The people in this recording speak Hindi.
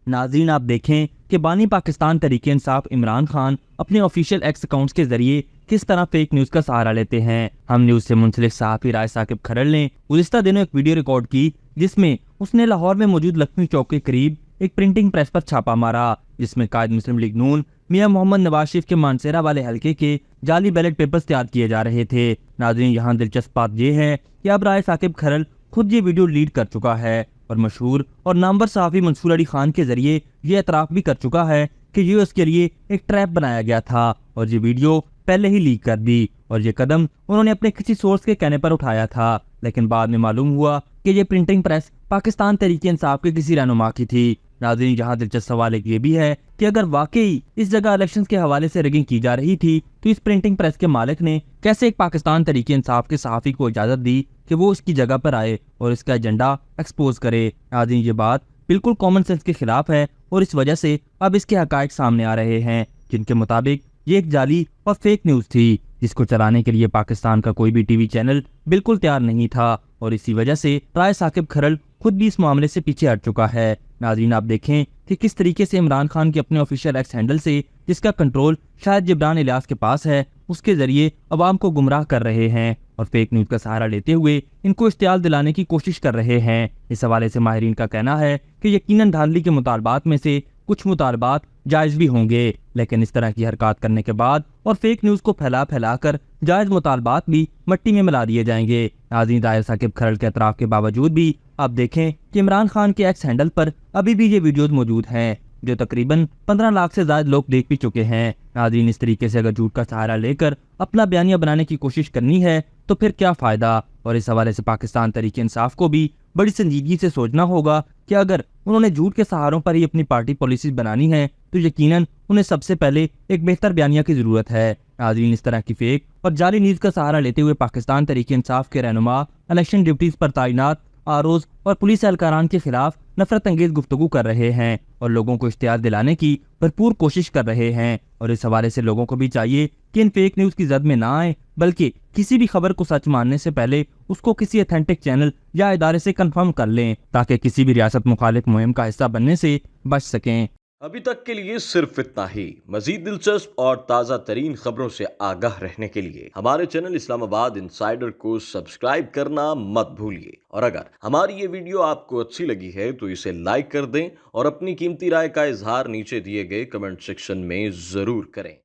नाज़रीन, आप देखें कि बानी पाकिस्तान तहरीक इंसाफ इमरान खान अपने ऑफिशियल एक्स अकाउंट्स के जरिए किस तरह फेक न्यूज का सहारा लेते हैं। हम न्यूज से मुंसलिक सहाफ़ी राय साकिब खरड़ ने गुज़िश्ता दिनों एक वीडियो रिकॉर्ड की जिसमें उसने लाहौर में मौजूद लक्ष्मी चौक के करीब एक प्रिंटिंग प्रेस पर छापा मारा, जिसमें कायद मुस्लिम लीग नून मियां मोहम्मद नवाज शरीफ के मानसेरा वाले हलके के जाली बैलेट पेपर्स तैयार किए जा रहे थे। नाज़रीन, यहाँ दिलचस्प बात यह है कि अब राय साकिब खरड़ खुद ये वीडियो लीड कर चुका है और मशहूर और नामवर सहाफ़ी मंसूर अली खान के जरिए ये एतराफ़ भी कर चुका है कि ये उसके लिए एक ट्रैप बनाया गया था और ये वीडियो पहले ही लीक कर दी और ये कदम उन्होंने अपने किसी सोर्स के कहने पर उठाया था। लेकिन बाद में मालूम हुआ कि ये प्रिंटिंग प्रेस पाकिस्तान तहरीक इंसाफ के किसी रहनुमा की थी। नाज़रीन, यहाँ दिलचस्प सवाल एक ये भी है कि अगर वाकई इस जगह इलेक्शन के हवाले से रिगिंग की जा रही थी तो इस प्रिंटिंग प्रेस के मालिक ने कैसे एक पाकिस्तान तहरीक इंसाफ के सहाफ़ी को इजाज़त दी कि वो इसकी जगह पर आए और इसका एजेंडा एक्सपोज करे। नाज़रीन, ये बात बिल्कुल कॉमन सेंस के खिलाफ है और इस वजह से अब इसके हकायक सामने आ रहे हैं, जिनके मुताबिक ये एक जाली और फेक न्यूज थी जिसको चलाने के लिए पाकिस्तान का कोई भी टीवी चैनल बिल्कुल तैयार नहीं था और इसी वजह से राय साकिब खरड़ खुद भी इस मामले से पीछे हट चुका है। नाज़रीन, आप देखें कि किस तरीके से इमरान खान के अपने ऑफिशियल एक्स हैंडल से, जिसका कंट्रोल शायद जिब्रान इलियास के पास है, उसके जरिए अवाम को गुमराह कर रहे हैं और फेक न्यूज का सहारा लेते हुए इनको इश्तियाल दिलाने की कोशिश कर रहे हैं। इस हवाले से माहिरीन का कहना है कि यकीनन धांधली के मुतालबात में से कुछ मुतालबात जायज भी होंगे, लेकिन इस तरह की हरकत करने के बाद और फेक न्यूज को फैला कर जायज मुतालबात भी मिट्टी में मिला दिए जाएंगे। नाज़रीन, राय साकिब खरड़ के एतराफ़ के बावजूद भी आप देखें कि इमरान खान के एक्स हैंडल पर अभी भी ये वीडियोज मौजूद हैं जो तकरीबन 15 लाख से ज्यादा लोग देख भी चुके हैं। नाज़रीन, इस तरीके से अगर झूठ का सहारा लेकर अपना बयानिया बनाने की कोशिश करनी है तो फिर क्या फायदा। और इस हवाले से पाकिस्तान तहरीक इंसाफ को भी बड़ी संजीदगी से सोचना होगा कि अगर उन्होंने झूठ के सहारों पर ही अपनी पार्टी पॉलिसी बनानी है तो यकीनन उन्हें सबसे पहले एक बेहतर बयानिया की जरूरत है। नाज़रीन, इस तरह की फेक और जाली न्यूज का सहारा लेते हुए पाकिस्तान तहरीक इंसाफ के रहनुमा इलेक्शन ड्यूटीज पर तैनात आरओज और पुलिस एहलकारान के खिलाफ नफरत अंगेज गुफ्तगू कर रहे हैं और लोगों को इश्तियार दिलाने की भरपूर कोशिश कर रहे हैं। और इस हवाले से लोगों को भी चाहिए कि इन फेक न्यूज की जद में ना आए, बल्कि किसी भी खबर को सच मानने से पहले उसको किसी ऑथेंटिक चैनल या इदारे से कंफर्म कर लें ताकि किसी भी रियासत मुखालिफ मुहिम का हिस्सा बनने से बच सकें। अभी तक के लिए सिर्फ इतना ही। मजीद दिलचस्प और ताज़ा तरीन खबरों से आगाह रहने के लिए हमारे चैनल इस्लामाबाद इंसाइडर को सब्सक्राइब करना मत भूलिए। और अगर हमारी ये वीडियो आपको अच्छी लगी है तो इसे लाइक कर दें और अपनी कीमती राय का इजहार नीचे दिए गए कमेंट सेक्शन में जरूर करें।